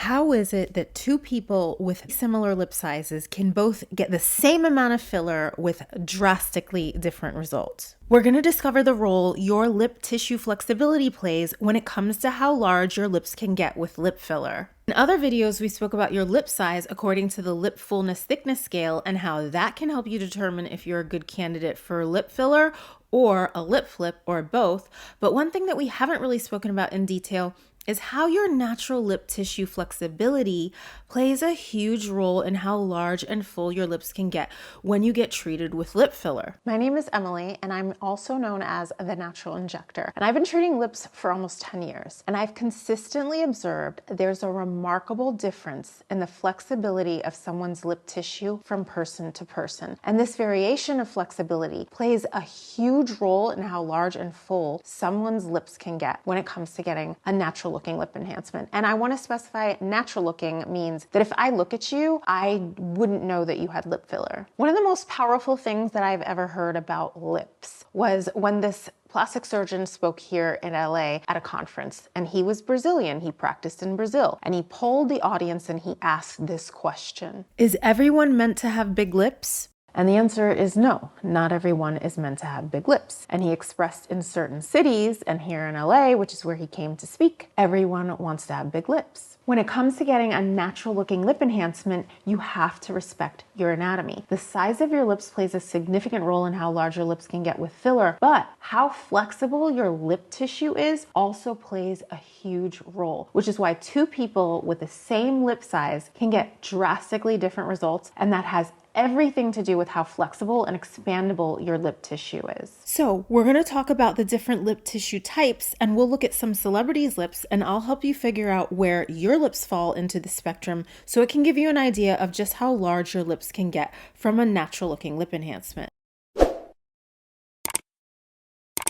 How is it that two people with similar lip sizes can both get the same amount of filler with drastically different results? We're going to discover the role your lip tissue flexibility plays when it comes to how large your lips can get with lip filler. In other videos, we spoke about your lip size according to the lip fullness thickness scale and how that can help you determine if you're a good candidate for lip filler or a lip flip or both. But one thing that we haven't really spoken about in detail is how your natural lip tissue flexibility plays a huge role in how large and full your lips can get when you get treated with lip filler. My name is Emily, and I'm also known as the Natural Injector. And I've been treating lips for almost 10 years. And I've consistently observed there's a remarkable difference in the flexibility of someone's lip tissue from person to person. And this variation of flexibility plays a huge role in how large and full someone's lips can get when it comes to getting a natural looking lip enhancement. And I want to specify natural looking means that if I look at you, I wouldn't know that you had lip filler. One of the most powerful things that I've ever heard about lips was when this plastic surgeon spoke here in LA at a conference, and he was Brazilian. He practiced in Brazil, and he polled the audience and he asked this question: Is everyone meant to have big lips? And the answer is no, not everyone is meant to have big lips. And he expressed in certain cities, and here in LA, which is where he came to speak, everyone wants to have big lips. When it comes to getting a natural looking lip enhancement, you have to respect your anatomy. The size of your lips plays a significant role in how large your lips can get with filler, but how flexible your lip tissue is also plays a huge role, which is why two people with the same lip size can get drastically different results, and that has everything to do with how flexible and expandable your lip tissue is. So we're going to talk about the different lip tissue types, and we'll look at some celebrities' lips, and I'll help you figure out where your lips fall into the spectrum so it can give you an idea of just how large your lips can get from a natural looking lip enhancement.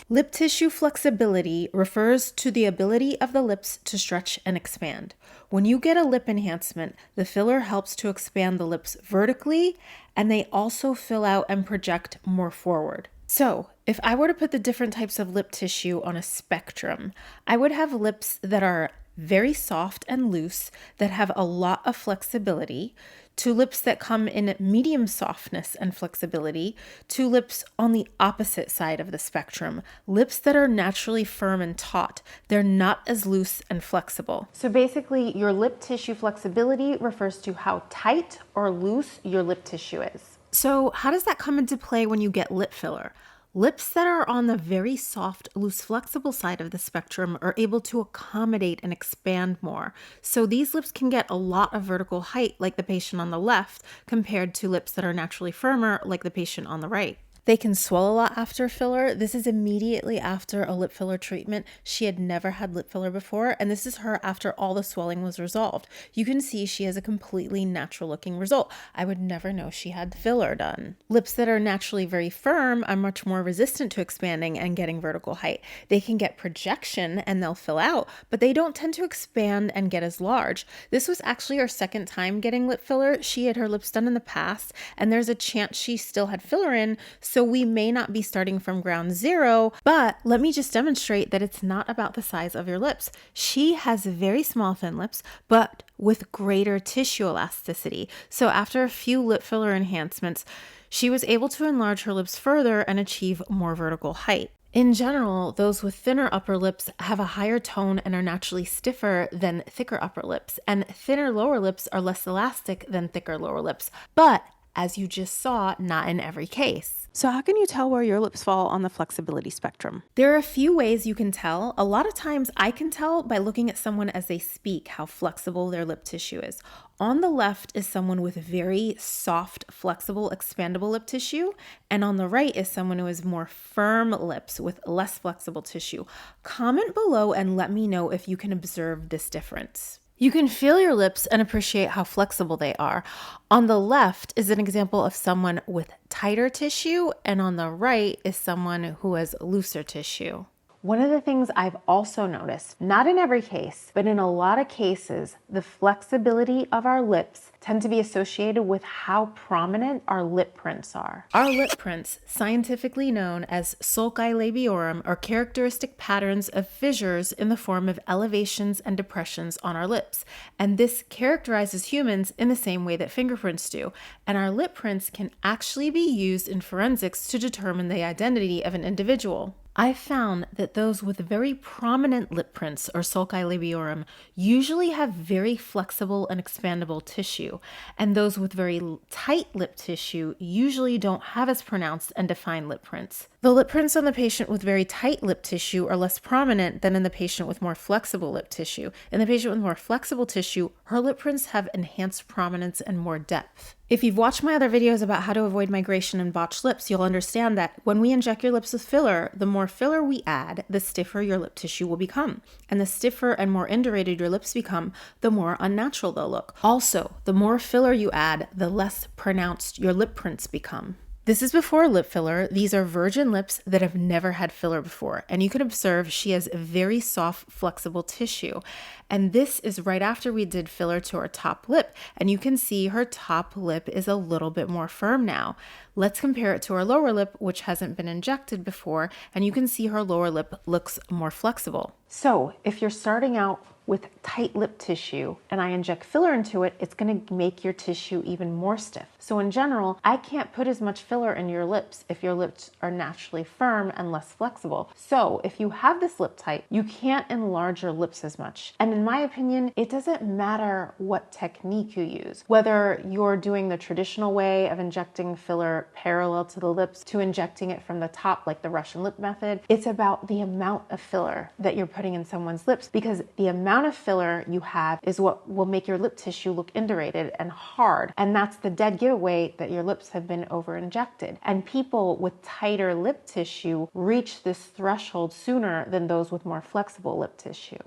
Lip tissue flexibility refers to the ability of the lips to stretch and expand. When you get a lip enhancement, the filler helps to expand the lips vertically, and they also fill out and project more forward. So, if I were to put the different types of lip tissue on a spectrum, I would have lips that are very soft and loose that have a lot of flexibility, to lips that come in medium softness and flexibility, to lips on the opposite side of the spectrum, lips that are naturally firm and taut. They're not as loose and flexible. So basically, your lip tissue flexibility refers to how tight or loose your lip tissue is. So how does that come into play when you get lip filler? Lips that are on the very soft, loose, flexible side of the spectrum are able to accommodate and expand more. So these lips can get a lot of vertical height like the patient on the left compared to lips that are naturally firmer like the patient on the right. They can swell a lot after filler. This is immediately after a lip filler treatment. She had never had lip filler before, and this is her after all the swelling was resolved. You can see she has a completely natural looking result. I would never know she had filler done. Lips that are naturally very firm are much more resistant to expanding and getting vertical height. They can get projection and they'll fill out, but they don't tend to expand and get as large. This was actually her second time getting lip filler. She had her lips done in the past, and there's a chance she still had filler in, so we may not be starting from ground zero, but let me just demonstrate that it's not about the size of your lips. She has very small, thin lips, but with greater tissue elasticity. So after a few lip filler enhancements, she was able to enlarge her lips further and achieve more vertical height. In general, those with thinner upper lips have a higher tone and are naturally stiffer than thicker upper lips, and thinner lower lips are less elastic than thicker lower lips. But as you just saw, not in every case. So how can you tell where your lips fall on the flexibility spectrum? There are a few ways you can tell. A lot of times I can tell by looking at someone as they speak how flexible their lip tissue is. On the left is someone with very soft, flexible, expandable lip tissue, and on the right is someone who has more firm lips with less flexible tissue. Comment below and let me know if you can observe this difference. You can feel your lips and appreciate how flexible they are. On the left is an example of someone with tighter tissue, and on the right is someone who has looser tissue. One of the things I've also noticed, not in every case, but in a lot of cases, the flexibility of our lips tend to be associated with how prominent our lip prints are. Our lip prints, scientifically known as sulci labiorum, are characteristic patterns of fissures in the form of elevations and depressions on our lips. And this characterizes humans in the same way that fingerprints do. And our lip prints can actually be used in forensics to determine the identity of an individual. I found that those with very prominent lip prints, or sulci labiorum, usually have very flexible and expandable tissue, and those with very tight lip tissue usually don't have as pronounced and defined lip prints. The lip prints on the patient with very tight lip tissue are less prominent than in the patient with more flexible lip tissue. In the patient with more flexible tissue, her lip prints have enhanced prominence and more depth. If you've watched my other videos about how to avoid migration and botched lips, you'll understand that when we inject your lips with filler, the more filler we add, the stiffer your lip tissue will become. And the stiffer and more indurated your lips become, the more unnatural they'll look. Also, the more filler you add, the less pronounced your lip prints become. This is before lip filler. These are virgin lips that have never had filler before. And you can observe she has very soft, flexible tissue. And this is right after we did filler to her top lip. And you can see her top lip is a little bit more firm now. Let's compare it to her lower lip, which hasn't been injected before. And you can see her lower lip looks more flexible. So if you're starting out with tight lip tissue and I inject filler into it, it's gonna make your tissue even more stiff. So in general, I can't put as much filler in your lips if your lips are naturally firm and less flexible. So if you have this lip tight, you can't enlarge your lips as much. And in my opinion, it doesn't matter what technique you use, whether you're doing the traditional way of injecting filler parallel to the lips to injecting it from the top like the Russian lip method. It's about the amount of filler that you're putting in someone's lips, because the amount of filler you have is what will make your lip tissue look indurated and hard. And that's the dead giveaway that your lips have been over injected. And people with tighter lip tissue reach this threshold sooner than those with more flexible lip tissue.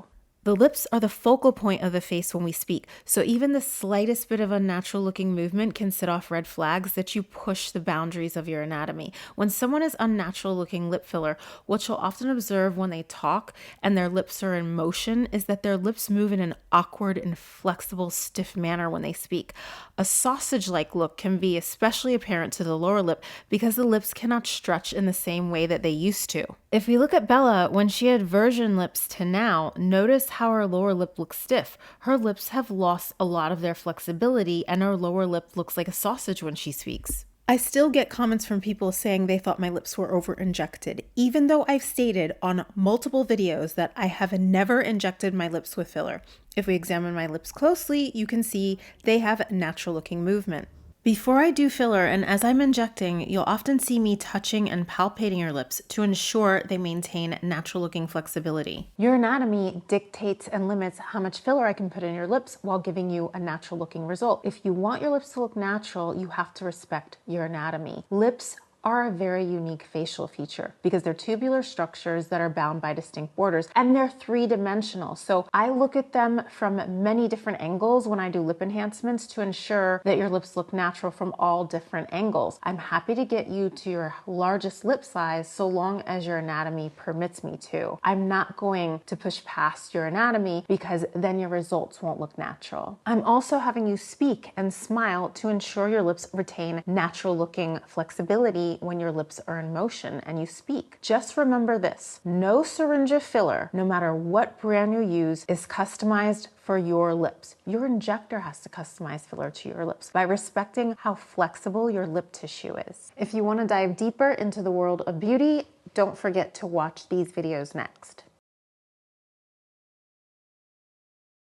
The lips are the focal point of the face when we speak, so even the slightest bit of unnatural looking movement can set off red flags that you push the boundaries of your anatomy. When someone has unnatural looking lip filler, what you'll often observe when they talk and their lips are in motion is that their lips move in an awkward, inflexible, stiff manner when they speak. A sausage-like look can be especially apparent to the lower lip because the lips cannot stretch in the same way that they used to. If we look at Bella, when she had virgin lips to now, notice how her lower lip looks stiff. Her lips have lost a lot of their flexibility and her lower lip looks like a sausage when she speaks. I still get comments from people saying they thought my lips were over injected, even though I've stated on multiple videos that I have never injected my lips with filler. If we examine my lips closely, you can see they have natural looking movement. Before I do filler and as I'm injecting, you'll often see me touching and palpating your lips to ensure they maintain natural looking flexibility. Your anatomy dictates and limits how much filler I can put in your lips while giving you a natural looking result. If you want your lips to look natural, you have to respect your anatomy. Lips are a very unique facial feature because they're tubular structures that are bound by distinct borders, and they're three-dimensional. So I look at them from many different angles when I do lip enhancements to ensure that your lips look natural from all different angles. I'm happy to get you to your largest lip size so long as your anatomy permits me to. I'm not going to push past your anatomy because then your results won't look natural. I'm also having you speak and smile to ensure your lips retain natural looking flexibility when your lips are in motion and you speak. Just remember this: no syringe of filler, no matter what brand you use, is customized for your lips. Your injector has to customize filler to your lips by respecting how flexible your lip tissue is. If you want to dive deeper into the world of beauty, don't forget to watch these videos next.